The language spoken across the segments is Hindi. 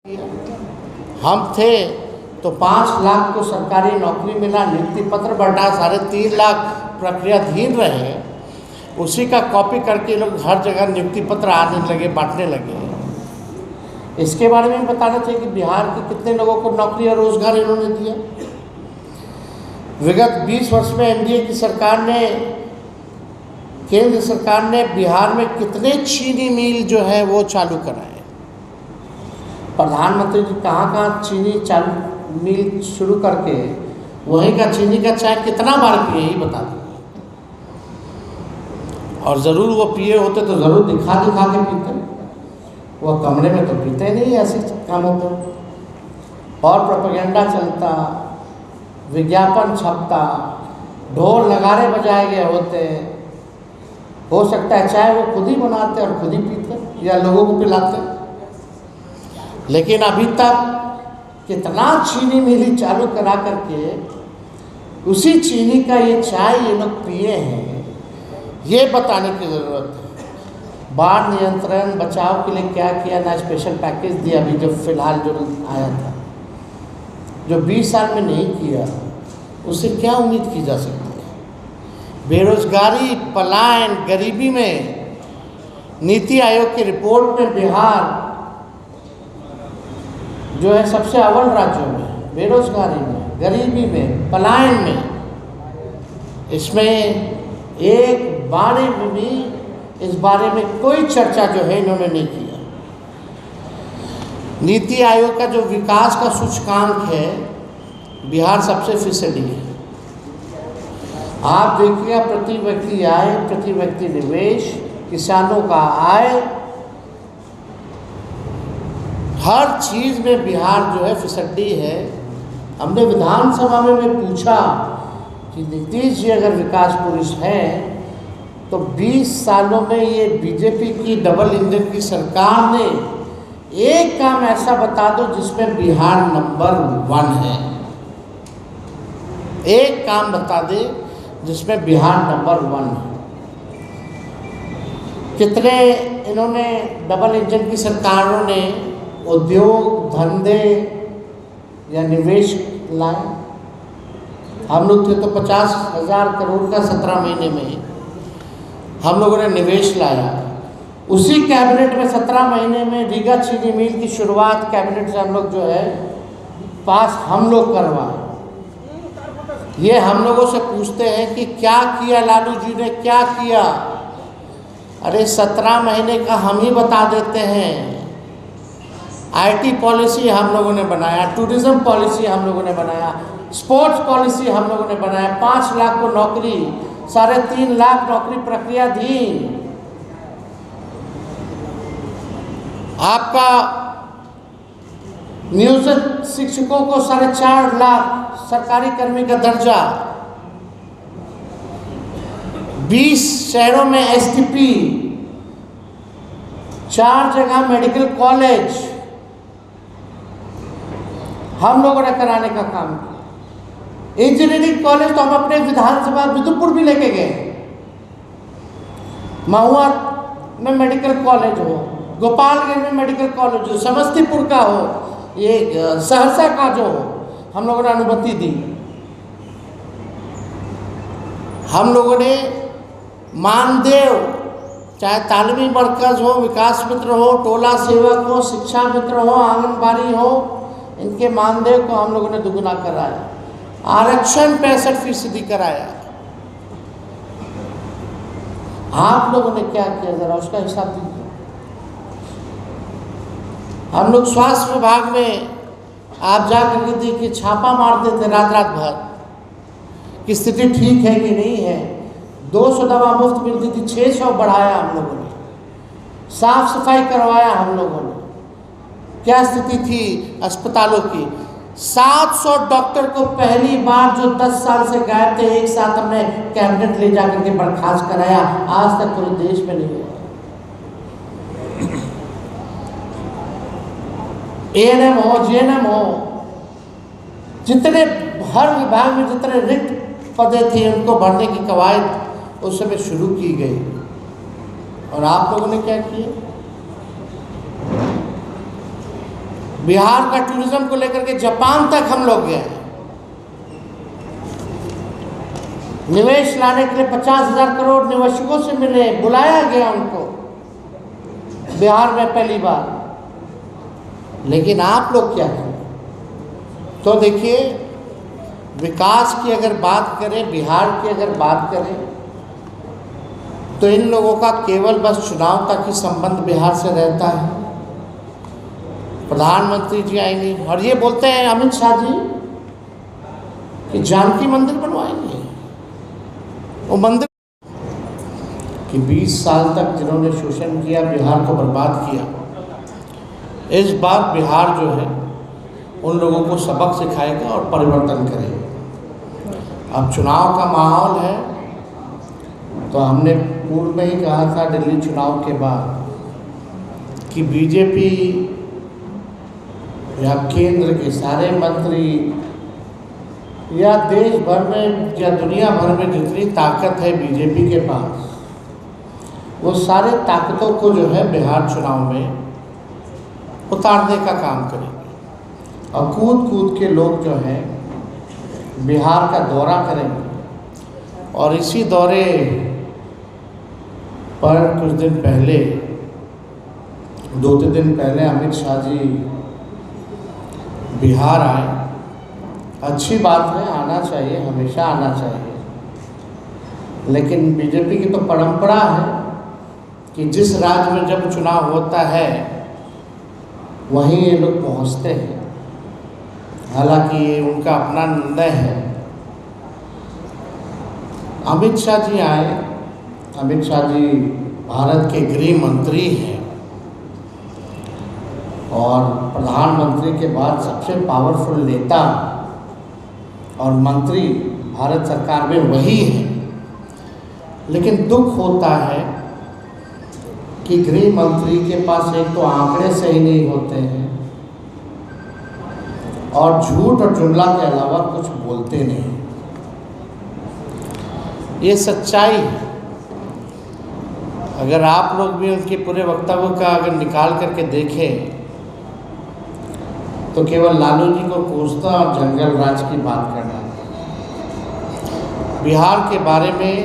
हम थे तो 5 लाख को सरकारी नौकरी मिला, नियुक्ति पत्र बढ़ा, 3.5 लाख प्रक्रियाधीन रहे। उसी का कॉपी करके लोग हर जगह नियुक्ति पत्र आने लगे, बांटने लगे। इसके बारे में बताना चाहिए कि बिहार के कितने लोगों को नौकरी और रोजगार इन्होंने दिया। विगत 20 वर्ष में एनडीए की सरकार ने, केंद्र सरकार ने बिहार में कितने चीनी मिल जो है वो चालू कराए। प्रधानमंत्री जी कहाँ चीनी चालू मिल शुरू करके वहीं का चीनी का चाय कितना बार पिए, यही बता दें। और ज़रूर वो पिए होते तो ज़रूर दिखा के पीते, वो कमरे में तो पीते नहीं ऐसे कामों पर। और प्रोपेगेंडा चलता, विज्ञापन छपता, ढोल नगाड़े बजाए गए होते। हो सकता है चाय वो खुद ही बनाते और खुद ही पीते या लोगों को पिलाते। लेकिन अभी तक कितना चीनी मिली चालू करा करके उसी चीनी का ये चाय ये लोग पिए हैं, ये बताने की ज़रूरत है। बाढ़ नियंत्रण बचाव के लिए क्या किया, ना स्पेशल पैकेज दिया अभी जो फिलहाल जो आया था, जो 20 साल में नहीं किया, उससे क्या उम्मीद की जा सकती है। बेरोजगारी, पलायन, गरीबी में नीति आयोग की रिपोर्ट में बिहार जो है सबसे अव्वल राज्यों में, बेरोजगारी में, गरीबी में, पलायन में। इसमें एक बारे में भी इस बारे में कोई चर्चा जो है इन्होंने नहीं किया। नीति आयोग का जो विकास का सूचकांक है, बिहार सबसे फीसदी है। आप देखिएगा प्रति व्यक्ति आय, प्रति व्यक्ति निवेश, किसानों का आय, हर चीज़ में बिहार जो है फिसड्डी है। हमने विधानसभा में पूछा कि नीतीश जी अगर विकास पुरुष हैं तो 20 सालों में ये बीजेपी की डबल इंजन की सरकार ने एक काम ऐसा बता दो जिसमें बिहार नंबर 1 है। एक काम बता दे जिसमें बिहार नंबर 1 है। कितने इन्होंने डबल इंजन की सरकारों ने उद्योग धंधे या निवेश लाए। हम लोग थे तो 50,000 करोड़ का 17 महीने में हम लोगों ने निवेश लाया। उसी कैबिनेट में 17 महीने में रीगा चीनी मिल की शुरुआत कैबिनेट से हम लोग जो है पास हम लोग करवाए। ये हम लोगों से पूछते हैं कि क्या किया लालू जी ने, क्या किया। अरे 17 महीने का हम ही बता देते हैं। आईटी पॉलिसी हम लोगों ने बनाया, टूरिज्म पॉलिसी हम लोगों ने बनाया, स्पोर्ट्स पॉलिसी हम लोगों ने बनाया, 5 लाख को नौकरी, 3.5 लाख नौकरी प्रक्रियाधीन। आपका नियोजित शिक्षकों को 4.5 लाख सरकारी कर्मी का दर्जा, 20 शहरों में एसटीपी, 4 जगह मेडिकल कॉलेज हम लोगों ने कराने का काम किया। इंजीनियरिंग कॉलेज तो हम अपने विधानसभा विदुपुर भी लेके गए। महुआ में मेडिकल कॉलेज हो, गोपालगंज में मेडिकल कॉलेज हो, समस्तीपुर का हो, ये सहरसा का जो हो, हम लोगों ने अनुमति दी। हम लोगों ने मानदेय, चाहे तालीमी मरकज हो, विकास मित्र हो, टोला सेवक हो, शिक्षा मित्र हो, आंगनबाड़ी हो, इनके मानदेय को हम लोगों ने दुगुना कराया। आरक्षण 65% कराया। आप लोगों ने क्या किया, जरा उसका हिसाब दीजिए। हम लोग स्वास्थ्य विभाग में आप जाकर के देखिए, छापा मारते थे रात भर कि स्थिति ठीक है कि नहीं है। 200 दवा मुफ्त मिलती थी, 600 बढ़ाया हम लोगों ने। साफ सफाई करवाया हम लोगों ने। क्या स्थिति थी अस्पतालों की, 700 डॉक्टर को पहली बार जो 10 साल से गायब थे, एक साथ हमने कैबिनेट ले जाकर के बर्खास्त कराया। आज तक पूरे देश में नहीं हुआ। एएनएम हो, जीएनएम हो, जितने हर विभाग में जितने रिक्त पदे थे उनको भरने की कवायद उस समय शुरू की गई। और आप लोगों ने क्या किया? बिहार का टूरिज्म को लेकर के जापान तक हम लोग गए। निवेश लाने के लिए 50,000 करोड़ निवेशकों से मिले, बुलाया गया उनको बिहार में पहली बार। लेकिन आप लोग क्या करें? तो देखिए, विकास की अगर बात करें, बिहार की अगर बात करें, तो इन लोगों का केवल बस चुनाव तक ही संबंध बिहार से रहता है। प्रधानमंत्री जी आएंगे और ये बोलते हैं अमित शाह जी कि जानकी मंदिर बनवाएंगे। वो मंदिर कि 20 साल तक जिन्होंने शोषण किया, बिहार को बर्बाद किया, इस बार बिहार जो है उन लोगों को सबक सिखाएगा और परिवर्तन करेगा। अब चुनाव का माहौल है, तो हमने पूर्व में ही कहा था दिल्ली चुनाव के बाद कि बीजेपी या केंद्र के सारे मंत्री या देश भर में या दुनिया भर में जितनी ताकत है बीजेपी के पास, वो सारे ताकतों को जो है बिहार चुनाव में उतारने का काम करेंगे। और कूद कूद के लोग जो हैं बिहार का दौरा करेंगे। और इसी दौरे पर कुछ दिन पहले, 2-3 दिन पहले अमित शाह जी बिहार आए। अच्छी बात है, आना चाहिए, हमेशा आना चाहिए। लेकिन बीजेपी की तो परंपरा है कि जिस राज्य में जब चुनाव होता है वहीं ये लोग पहुंचते हैं। हालांकि ये उनका अपना निर्णय है। अमित शाह जी आए। अमित शाह जी भारत के गृह मंत्री हैं और प्रधानमंत्री के बाद सबसे पावरफुल नेता और मंत्री भारत सरकार में वही है। लेकिन दुख होता है कि गृह मंत्री के पास एक तो आंकड़े सही नहीं होते हैं और झूठ और जुमला के अलावा कुछ बोलते नहीं। ये सच्चाई है। अगर आप लोग भी उनके पूरे वक्तव्य का अगर निकाल करके देखें तो केवल लालू जी को कोसना और जंगल राज की बात करना। बिहार के बारे में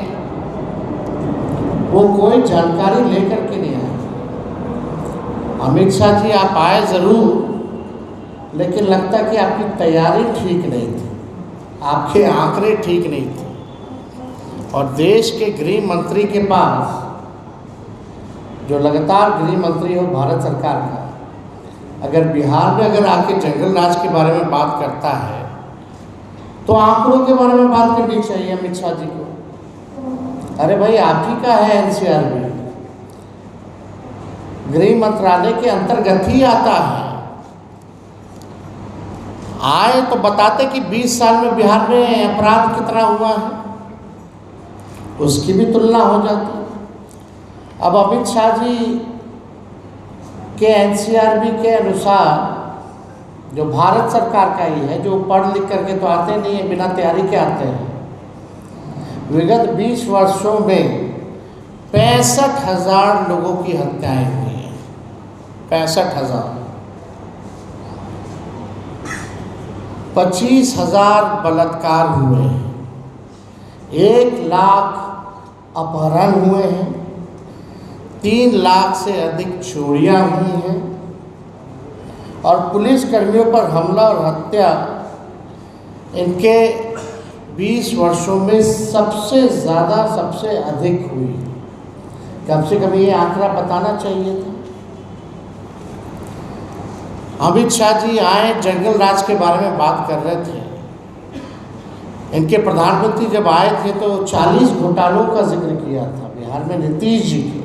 वो कोई जानकारी लेकर के नहीं आए। अमित शाह जी आप आए ज़रूर, लेकिन लगता कि आपकी तैयारी ठीक नहीं थी, आपके आंकड़े ठीक नहीं थे। और देश के गृह मंत्री के पास, जो लगातार गृह मंत्री हो भारत सरकार का, अगर बिहार में अगर आके जंगल राज के बारे में बात करता है तो आंकड़ों के बारे में बात करनी चाहिए अमित शाह जी को। अरे भाई, आप ही का है एनसीआरबी, गृह मंत्रालय के अंतर्गत ही आता है। आए तो बताते कि 20 साल में बिहार में अपराध कितना हुआ है, उसकी भी तुलना हो जाती। अब अमित शाह जी के एनसीआरबी के अनुसार, जो भारत सरकार का ही है, जो पढ़ लिख करके तो आते नहीं है, बिना तैयारी के आते हैं, विगत 20 वर्षों में 65,000 लोगों की हत्याएं हुई हैं। 65,000। 25,000 बलात्कार हुए हैं। 1 लाख अपहरण हुए हैं। 3 लाख से अधिक चोरियां हुई हैं। और पुलिस कर्मियों पर हमला और हत्या इनके 20 वर्षों में सबसे ज़्यादा, सबसे अधिक हुई। कम से कम ये आंकड़ा बताना चाहिए था। अमित शाह जी आए, जंगल राज के बारे में बात कर रहे थे। इनके प्रधानमंत्री जब आए थे तो 40 घोटालों का जिक्र किया था बिहार में नीतीश जी के।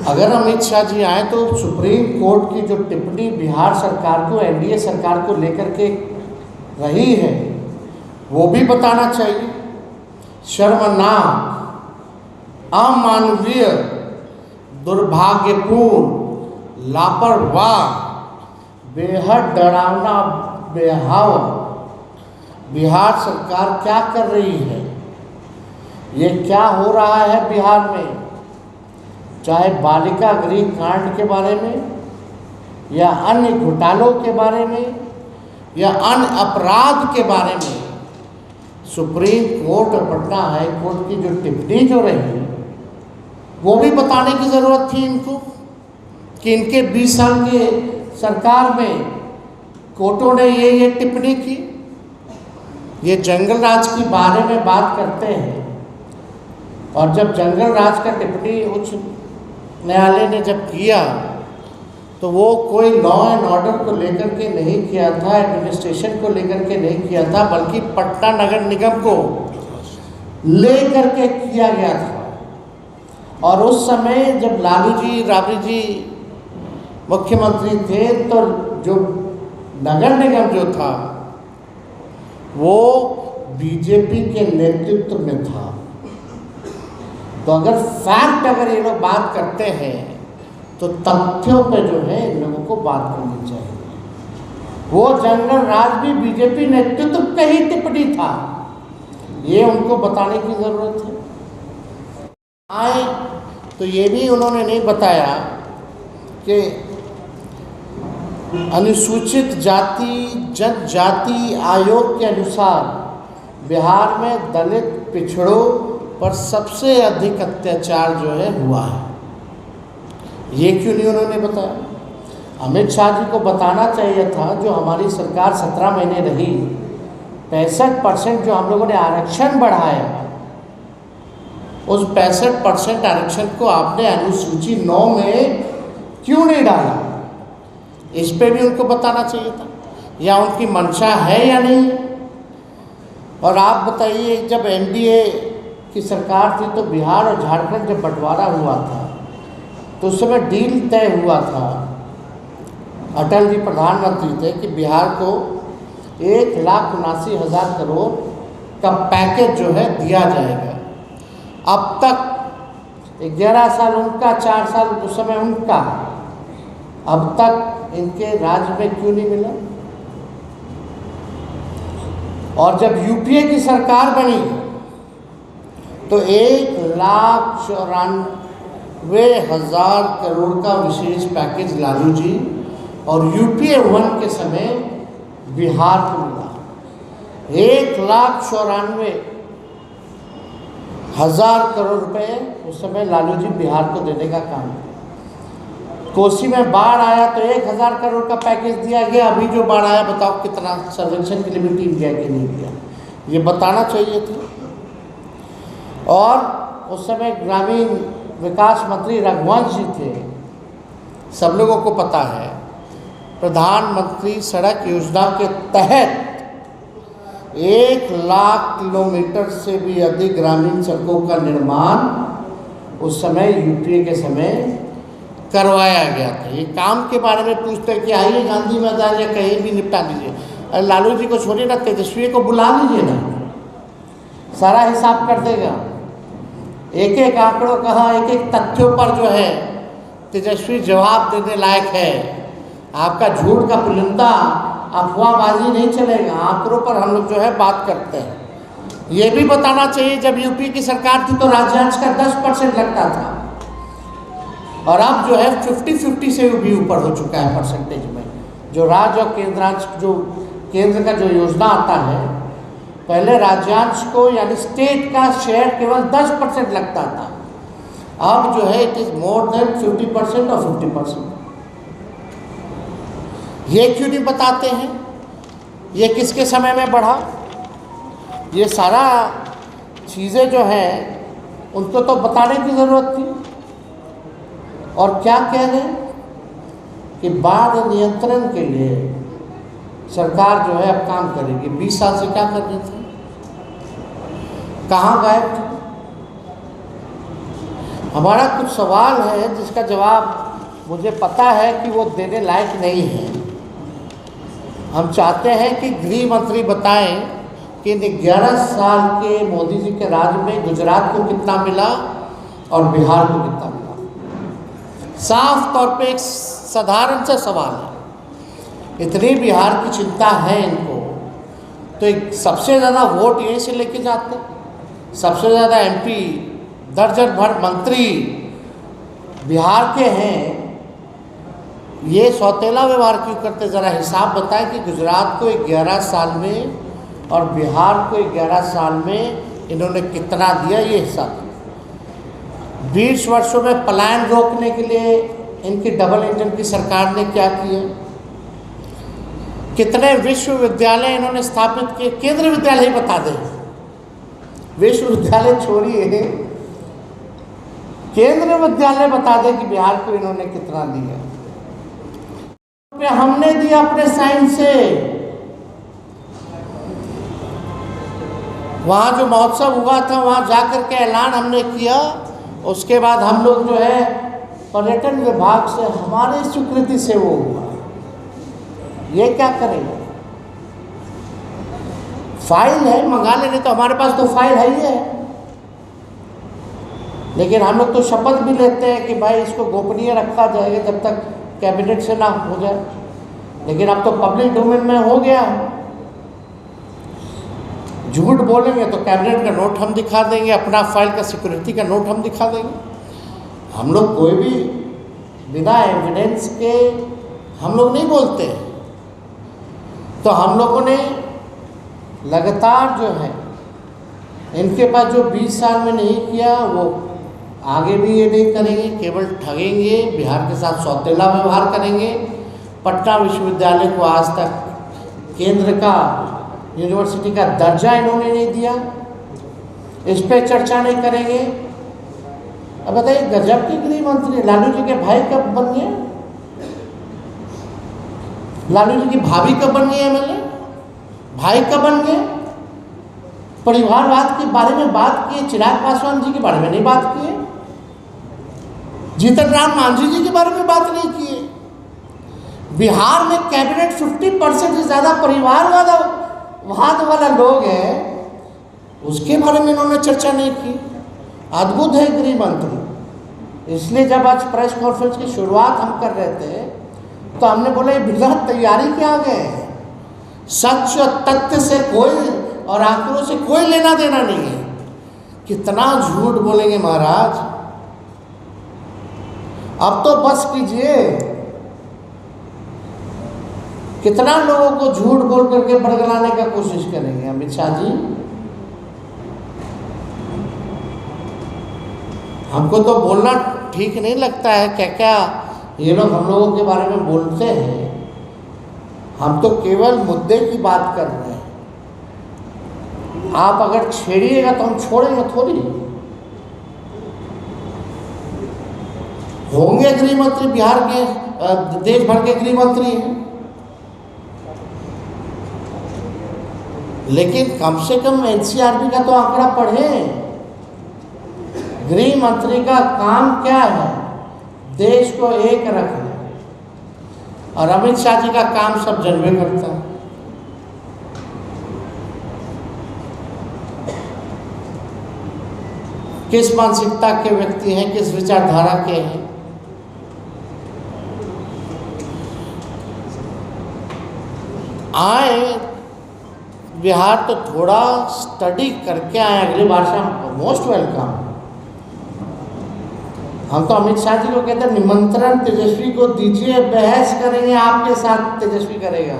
अगर अमित शाह जी आए तो सुप्रीम कोर्ट की जो टिप्पणी बिहार सरकार को, एनडीए सरकार को लेकर के रही है, वो भी बताना चाहिए। शर्मनाक, अमानवीय, दुर्भाग्यपूर्ण, लापरवाह, बेहद डरावना, बेहाव बिहार सरकार क्या कर रही है? ये क्या हो रहा है बिहार में? चाहे बालिका गृह कांड के बारे में, या अन्य घोटालों के बारे में या अन्य अपराध के बारे में सुप्रीम कोर्ट और पटना हाई कोर्ट की जो टिप्पणी जो रही वो भी बताने की ज़रूरत थी इनको कि इनके 20 साल के सरकार में कोर्टों ने ये टिप्पणी की। ये जंगल राज के बारे में बात करते हैं और जब जंगल राज का टिप्पणी उच्च न्यायालय ने जब किया तो वो कोई लॉ एंड ऑर्डर को लेकर के नहीं किया था, एडमिनिस्ट्रेशन को लेकर के नहीं किया था, बल्कि पटना नगर निगम को लेकर के किया गया था। और उस समय जब लालू जी राबड़ी जी मुख्यमंत्री थे तो जो नगर निगम जो था वो बीजेपी के नेतृत्व में था। तो अगर फैक्ट अगर ये लोग बात करते हैं तो तथ्यों पे जो है इन लोगों को बात करनी चाहिए। वो जंगल राज भी बीजेपी नेतृत्व पे ही टिप्पणी था, ये उनको बताने की ज़रूरत है। आए तो ये भी उन्होंने नहीं बताया कि अनुसूचित जाति जनजाति आयोग के अनुसार बिहार में दलित पिछड़ों पर सबसे अधिक अत्याचार जो है हुआ है। ये क्यों नहीं उन्होंने बताया? अमित शाह जी को बताना चाहिए था। जो हमारी सरकार 17 महीने रही, 65% जो हम लोगों ने आरक्षण बढ़ाया, उस 65% आरक्षण को आपने अनुसूची 9 में क्यों नहीं डाला? इस पे भी उनको बताना चाहिए था, या उनकी मंशा है या नहीं। और आप बताइए, जब एनडीए की सरकार थी तो बिहार और झारखंड जब बंटवारा हुआ था तो उस समय डील तय हुआ था, अटल जी प्रधानमंत्री थे, कि बिहार को 1,79,000 करोड़ का पैकेज जो है दिया जाएगा। अब तक 11 साल उनका, 4 साल उस समय उनका, अब तक इनके राज्य में क्यों नहीं मिला? और जब यूपीए की सरकार बनी तो 1,94,000 करोड़ का विशेष पैकेज लालू जी और यूपीए 1 के समय बिहार को मिला। 1,94,000 करोड़ रुपए उस समय लालू जी बिहार को देने का काम किया। कोसी में बाढ़ आया तो 1,000 करोड़ का पैकेज दिया गया। अभी जो बाढ़ आया बताओ कितना सर्वेक्षण की लिमिट दिया कि नहीं दिया, ये बताना चाहिए था। और उस समय ग्रामीण विकास मंत्री रघुवंश जी थे, सब लोगों को पता है। प्रधानमंत्री सड़क योजना के तहत 1,00,000 किलोमीटर से भी अधिक ग्रामीण सड़कों का निर्माण उस समय यूपीए के समय करवाया गया था। ये काम के बारे में पूछते हैं कि आइए गांधी मैदान या कहीं भी निपटा दीजिए। अरे लालू जी को छोड़िए ना, तेजस्वी को बुला लीजिए ना, सारा हिसाब कर देगा। एक एक आंकड़ों कहा, एक एक तथ्यों पर जो है तेजस्वी जवाब देने लायक है। आपका झूठ का पुलिंदा, अफवाहबाजी नहीं चलेगा। आंकड़ों पर हम लोग जो है बात करते हैं। ये भी बताना चाहिए, जब यूपी की सरकार थी तो राज्यांश का 10% लगता था और अब जो है 50-50 से भी ऊपर हो चुका है परसेंटेज में। जो राज्य और केंद्रांश, जो केंद्र का जो योजना आता है, पहले राज्यांश को यानी स्टेट का शेयर केवल 10% लगता था, अब जो है इट इज़ मोर देन 50% और 50%। ये क्यों नहीं बताते हैं? ये किसके समय में बढ़ा? ये सारा चीज़ें जो हैं उनको तो बताने की ज़रूरत थी। और क्या कह रहे हैं कि बाढ़ नियंत्रण के लिए सरकार जो है अब काम करेगी। 20 साल से क्या कर रही थी? कहाँ गायब थे? हमारा कुछ सवाल है जिसका जवाब मुझे पता है कि वो देने लायक नहीं है। हम चाहते हैं कि गृह मंत्री बताएं कि 11 साल के मोदी जी के राज में गुजरात को कितना मिला और बिहार को कितना मिला। साफ तौर पे एक साधारण सा सवाल है। इतनी बिहार की चिंता है इनको, तो एक सबसे ज़्यादा वोट यहीं से लेके जाते, सबसे ज़्यादा एमपी, दर्जन भर मंत्री बिहार के हैं, ये सौतेला व्यवहार क्यों करते, ज़रा हिसाब बताएं कि गुजरात को 11 साल में और बिहार को 11 साल में इन्होंने कितना दिया, ये हिसाब। 20 वर्षों में पलायन रोकने के लिए इनकी डबल इंजन की सरकार ने क्या किया, कितने विश्वविद्यालय इन्होंने स्थापित किए। केंद्रीय विद्यालय ही बता दें, विश्वविद्यालय छोड़िए, केंद्रीय विद्यालय बता दें कि बिहार को इन्होंने कितना दिया। हमने दिया अपने साइंस से। वहाँ जो महोत्सव हुआ था वहाँ जाकर के ऐलान हमने किया। उसके बाद हम लोग जो है पर्यटन विभाग से हमारी स्वीकृति से वो हुआ। ये क्या करेंगे, फाइल है, मंगा लेने, तो हमारे पास तो फाइल है ही है। लेकिन हम लोग तो शपथ भी लेते हैं कि भाई इसको गोपनीय रखा जाएगा जब तक कैबिनेट से ना हो जाए। लेकिन अब तो पब्लिक डोमेन में हो गया। झूठ बोलेंगे तो कैबिनेट का नोट हम दिखा देंगे, अपना फाइल का सिक्योरिटी का नोट हम दिखा देंगे। हम लोग कोई भी बिना एविडेंस के हम लोग नहीं बोलते। तो हम लोगों ने लगातार जो है इनके पास जो 20 साल में नहीं किया वो आगे भी ये नहीं करेंगे। केवल ठगेंगे, बिहार के साथ सौतेला व्यवहार करेंगे। पटना विश्वविद्यालय को आज तक केंद्र का यूनिवर्सिटी का दर्जा इन्होंने नहीं दिया, इस पे चर्चा नहीं करेंगे। अब बताइए, गजब के गृह मंत्री लालू जी के भाई कब बन गए, लालू जी की भाभी कब बन गई एमएलए, भाई कब बन गए। परिवारवाद के बारे में बात किए, चिराग पासवान जी के बारे में नहीं बात किए, जीतन राम मांझी जी के बारे में बात नहीं किए। बिहार में कैबिनेट 50% से ज़्यादा परिवारवाद वाला लोग हैं, उसके बारे में इन्होंने चर्चा नहीं की। अद्भुत है गृह मंत्री। इसलिए जब आज प्रेस कॉन्फ्रेंस की शुरुआत हम कर रहे थे तो हमने बोला ये बिना तैयारी के आ गए। सच और तथ्य से कोई और आंकड़ों से कोई लेना देना नहीं है। कितना झूठ बोलेंगे महाराज, अब तो बस कीजिए। कितना लोगों को झूठ बोल करके बरगलाने का कोशिश करेंगे अमित शाह जी। हमको तो बोलना ठीक नहीं लगता है, क्या क्या ये लोग हम लोगों के बारे में बोलते हैं। हम तो केवल मुद्दे की बात कर रहे हैं। आप अगर छेड़िएगा तो हम छोड़ेंगे थोड़ी। होंगे गृह मंत्री, बिहार के देश भर के गृह मंत्री हैं, लेकिन कम से कम एनसीआरबी का तो आंकड़ा पढ़ें। गृह मंत्री का काम क्या है, देश को एक रखना। और अमित शाह जी का काम सब जनवे करता है। किस मानसिकता के व्यक्ति हैं, किस विचारधारा के हैं। आए बिहार तो थोड़ा स्टडी करके आए, अगली बार से हम मोस्ट वेलकम। हम तो अमित शाह जी को कहते हैं निमंत्रण तेजस्वी को दीजिए, बहस करेंगे आपके साथ, तेजस्वी करेगा।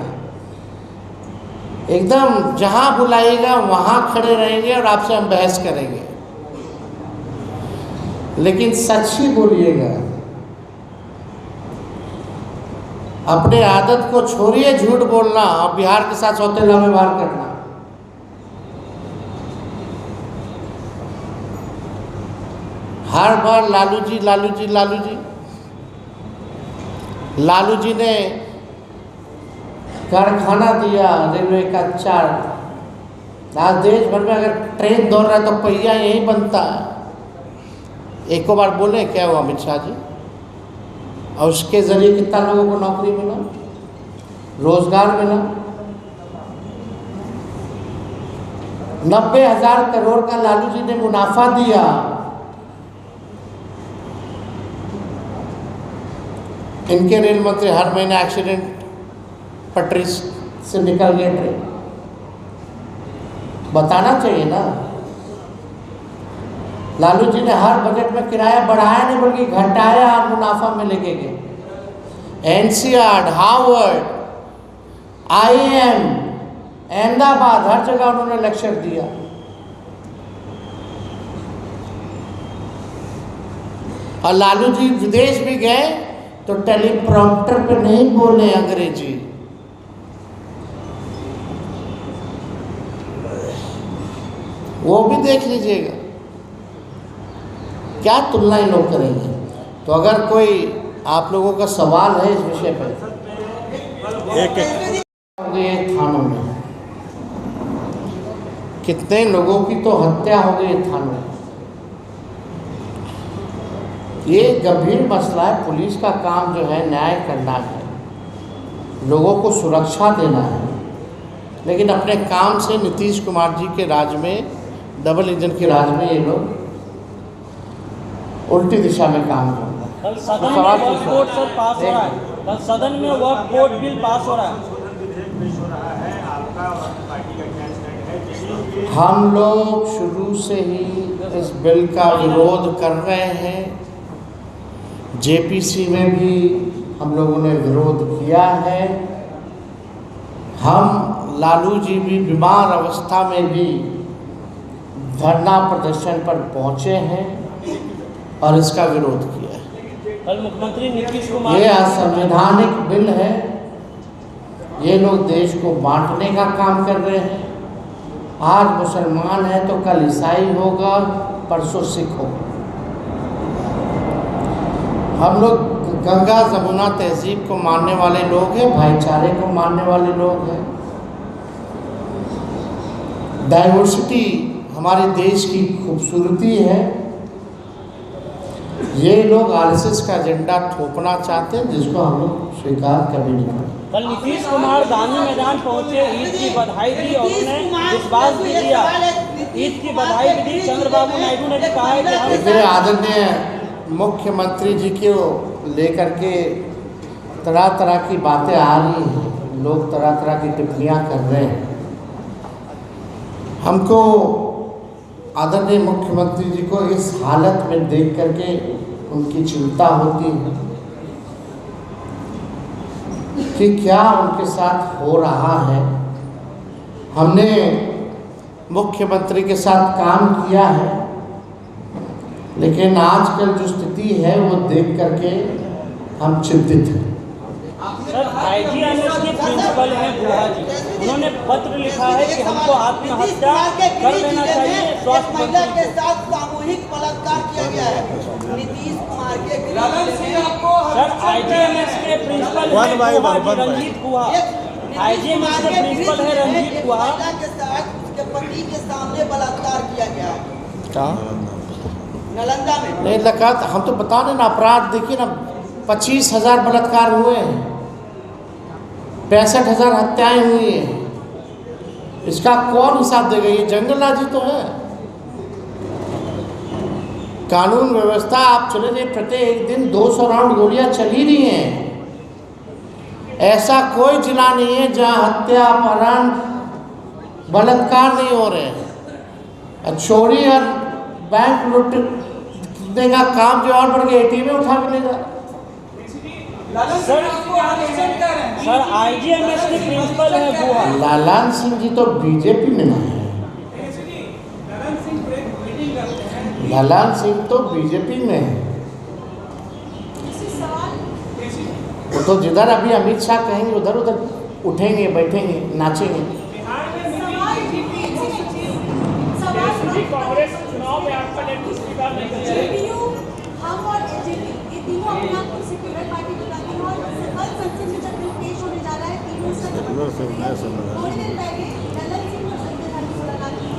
एकदम जहां बुलाइएगा वहां खड़े रहेंगे और आपसे हम बहस करेंगे, लेकिन सच ही बोलिएगा। अपने आदत को छोड़िए झूठ बोलना और बिहार के साथ सौतेला व्यवहार करना। हर बार लालू जी लालू जी लालू जी। लालू जी ने कारखाना दिया रेलवे का 4। आज देश भर में अगर ट्रेन दौड़ रहा है तो पहिया यहीं बनता है। एक बार बोले क्या हुआ अमित शाह जी, और उसके जरिए कितना लोगों को नौकरी मिला, रोजगार मिला। 90,000 करोड़ का लालू जी ने मुनाफा दिया। इनके रेल मंत्री हर महीने एक्सीडेंट पटरी से निकल गए ट्रेन, बताना चाहिए ना। लालू जी ने हर बजट में किराया बढ़ाया नहीं बल्कि घटाया और मुनाफा में लेके गए। एनसीआर, हार्वर्ड, IIM, अहमदाबाद, हर जगह उन्होंने लेक्चर दिया। और लालू जी विदेश भी गए तो टेलीप्रॉम्प्टर पे नहीं बोले अंग्रेजी, वो भी देख लीजिएगा। क्या तुलना इन लोग करेंगे। तो अगर कोई आप लोगों का सवाल है इस विषय पर, ये थानों में कितने लोगों की तो हत्या हो गई थानों में। ये गंभीर मसला है। पुलिस का काम जो है न्याय करना है, लोगों को सुरक्षा देना है, लेकिन अपने काम से नीतीश कुमार जी के राज में, डबल इंजन के राज में, ये लोग उल्टी दिशा में काम कर रहे हैं। कल सदन में वक्फ बोर्ड सर पास हो रहा है, कल सदन में वक्फ बोर्ड बिल पास हो रहा है। हम लोग शुरू से ही इस बिल का विरोध कर रहे हैं। JPC में भी हम लोगों ने विरोध किया है। हम लालू जी भी बीमार अवस्था में भी धरना प्रदर्शन पर पहुंचे हैं और इसका विरोध किया है। कल मुख्यमंत्री नीतीश कुमार, ये असंवैधानिक बिल है। ये लोग देश को बांटने का काम कर रहे हैं। आज मुसलमान है तो कल ईसाई होगा, परसों सिख होगा। हम लोग गंगा जमुना तहजीब को मानने वाले लोग हैं, भाईचारे को मानने वाले लोग हैं। डाइवर्सिटी हमारे देश की खूबसूरती है। ये लोग RSS का एजेंडा थोपना चाहते हैं, जिसको हम लोग स्वीकार कभी नहीं करेंगे। कल नीतीश कुमार गांधी मैदान पहुंचे, ईद की बधाई दी और उन्होंने विश्वास भी दिया, ईद की बधाई भी दी। चंद्रबाबू नायडू ने भी कहा है कि हम आदरणीय मुख्यमंत्री जी को लेकर के तरह तरह की बातें आ रही हैं, लोग तरह तरह की टिप्पणियां कर रहे हैं। हमको आदरणीय मुख्यमंत्री जी को इस हालत में देख करके उनकी चिंता होती है कि क्या उनके साथ हो रहा है। हमने मुख्यमंत्री के साथ काम किया है, लेकिन आजकल जो स्थिति है वो देख करके हम चिंतित हैं। सर, IGMS के प्रिंसिपल हैं बुआ जी, उन्होंने पत्र लिखा है कि हमको आत्महत्या कर लेना चाहिए। स्वास्थ्य महिला के साथ सामूहिक बलात्कार किया गया है। नीतीश कुमार के सर, IGMS के प्रिंसिपल हैं बुआ जी, रंजीत गुहा। IGMS के प्रिंसिपल है रंजीत गुहा। महिला के साथ उसके पति के सामने बलात्कार किया गया है। क्या नालंदा में नहीं लगा। हम तो बता रहे ना, अपराध देखिए ना, 25,000 बलात्कार हुए हैं, 65,000 हत्याएं हुई हैं। इसका कौन हिसाब देगा? ये जंगलराजी तो है। कानून व्यवस्था आप चले जाइए, प्रत्येक दिन 200 राउंड गोलियां चल ही रही हैं। ऐसा कोई जिला नहीं है जहां हत्या, अपहरण, बलात्कार नहीं हो रहे हैं। चोरी और बैंक लूटने का काम जो और बढ़ गया, ATM में उठा के ले जा। सर, IGMS के प्रिंसिपल है बुआ। लालन सिंह जी तो BJP में नहीं है। लालन सिंह तो BJP में है। वो तो जिधर अभी अमित शाह कहेंगे उधर उधर उठेंगे, बैठेंगे, नाचेंगे। कांग्रेस चुनाव में आपका नेतृत्व स्वीकार नहीं करेगा। हम और AJP ये तीनों अपने आप को सेक्युलर पार्टी बताते हैं और कल संसद में जब बिल पेश होने जा रहा है, तीनों से थोड़ी देर पहले ललन सिंह और संजय गांधी मुलाकात की।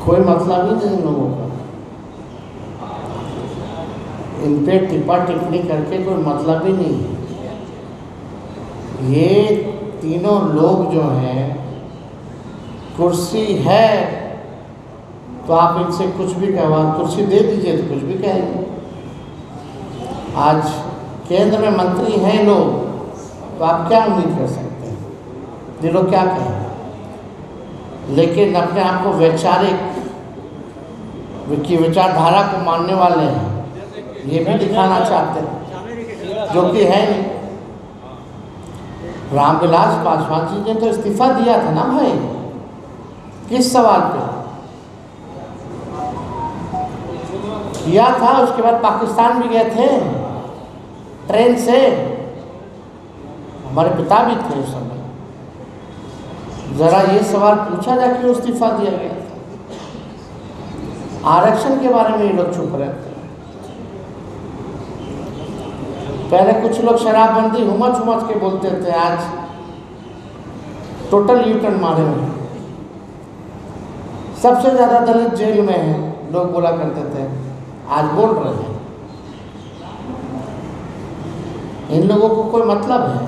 कोई मतलब ही नहीं लोगों का। इन पे टिप्पा टिप्पणी करके कोई मतलब ही नहीं है। ये तीनों लोग जो हैं, कुर्सी है तो आप इनसे कुछ भी कहवा, कुर्सी दे दीजिए तो कुछ भी कहेंगे। आज केंद्र में मंत्री हैं लोग, तो आप क्या उम्मीद कर सकते हैं? ये लोग क्या कहें? लेकिन अपने आप को वैचारिक की विचारधारा को मानने वाले हैं। ये भी दिखाना चाहते हैं, जो कि है नहीं। रामविलास पासवान जी ने तो इस्तीफा दिया था ना भाई, किस सवाल पे किया था? उसके बाद पाकिस्तान भी गए थे ट्रेन से, हमारे पिता भी थे उस समय। जरा ये सवाल पूछा जाए क्यों इस्तीफा दिया गया था? आरक्षण के बारे में ये लोग चुप रहते हैं। पहले कुछ लोग शराबबंदी हुमच हुमच के बोलते थे, आज टोटल यूटर्न मारे हुए। सबसे ज्यादा दलित जेल में है, लोग बोला करते थे, आज बोल रहे हैं। इन लोगों को कोई मतलब है?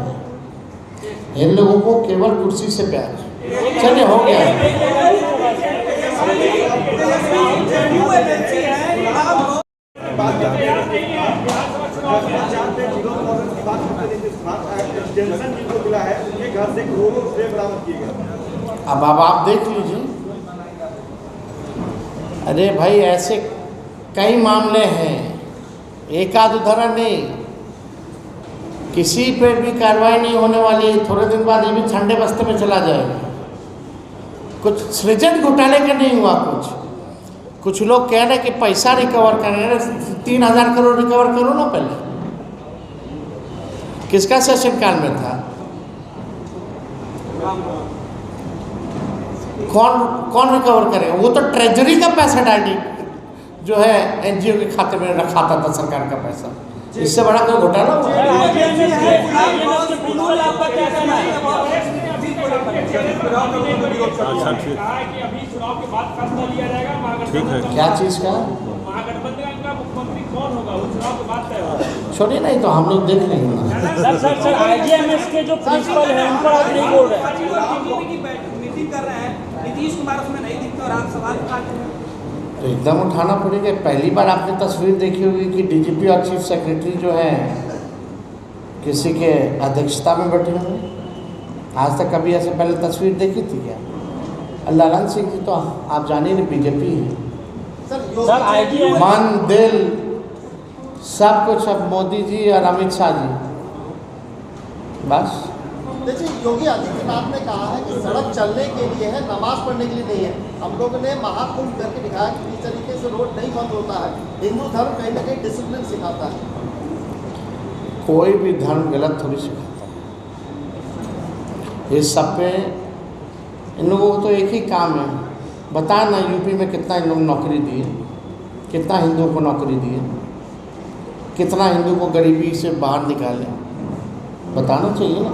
इन लोगों को केवल कुर्सी से प्यार है। चलिए हो गया। अब आप देख लीजिए। अरे भाई ऐसे कई मामले हैं, एक आध उदाहरण नहीं। किसी पे भी कार्रवाई नहीं होने वाली, थोड़े दिन बाद ये भी ठंडे बस्ते में चला जाएगा। कुछ सृजन घोटाले का नहीं हुआ। कुछ लोग कह रहे कि पैसा रिकवर करें, 3,000 करोड़ रिकवर करो ना पहले। किसका सेशन काल में था? कौन रिकवर करेगा? वो तो ट्रेजरी का पैसा डायरेक्ट जो है एनजीओ के खाते में रखा था सरकार का पैसा। इससे बड़ा कोई घोटाला हुआ? क्या चीज का? छोड़िए, नहीं तो हम लोग देख लेंगे। सर आईजीएमएस के जो प्रिंसिपल हैं उन पर आप नहीं बोल रहे हैं। मीटिंग कर रहे हैं, नीतीश कुमार उसमें नहीं दिखते और आप सवाल उठाते हैं। तो एकदम उठाना पड़ेगा। पहली बार आपने तस्वीर देखी होगी कि डीजीपी और चीफ सेक्रेटरी जो है किसी के अध्यक्षता में बैठे हुए। आज तक कभी ऐसे पहले तस्वीर देखी थी क्या? ललन सिंह जी तो आप जानिए बीजेपी है। सर आईजीएमएस मन दिल सब कुछ अब मोदी जी और अमित शाह जी। बस देखिए, योगी आदित्यनाथ ने कहा है कि सड़क चलने के लिए है, नमाज पढ़ने के लिए नहीं है। हम लोगों ने महाकुंभ करके दिखाया कि इस तरीके से रोड नहीं बंद होता है। हिंदू धर्म कहीं ना कहीं डिसिप्लिन सिखाता है। कोई भी धर्म गलत थोड़ी सिखाता है। इस सब पे इन लोगों को तो एक ही काम है, बताए ना यूपी में कितना इन लोग नौकरी दिए, कितना हिंदुओं को नौकरी दिए, कितना हिंदू को गरीबी से बाहर निकाले, बताना चाहिए ना।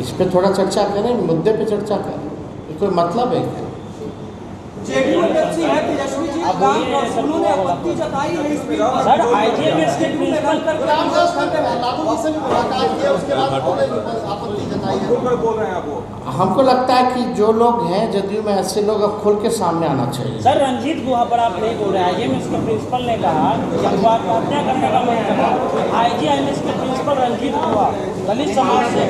इस पे थोड़ा चर्चा करें, मुद्दे पे चर्चा करें। ये कोई मतलब है क्या? जेडीयू अध्यक्ष है तेजस्वी जी, उन्होंने आपत्ति जताई है इस बिल पर। सर आईजीएमएस के प्रिंसिपल रामदास लालू जी से भी मुलाकात की है, उसके बाद आपत्ति जताई है। बोल रहे हैं आप वो। हमको लगता है कि जो लोग हैं जदयू में, ऐसे लोग अब खुल के सामने आना चाहिए। सर रंजीत गुहा पर आप नहीं बोल रहे हैं। आईजीएमएस के प्रिंसिपल ने कहा कि हमको आत्महत्या करने का मन करा। आईजीएमएस के प्रिंसिपल रंजीत गुहा दलित समाज से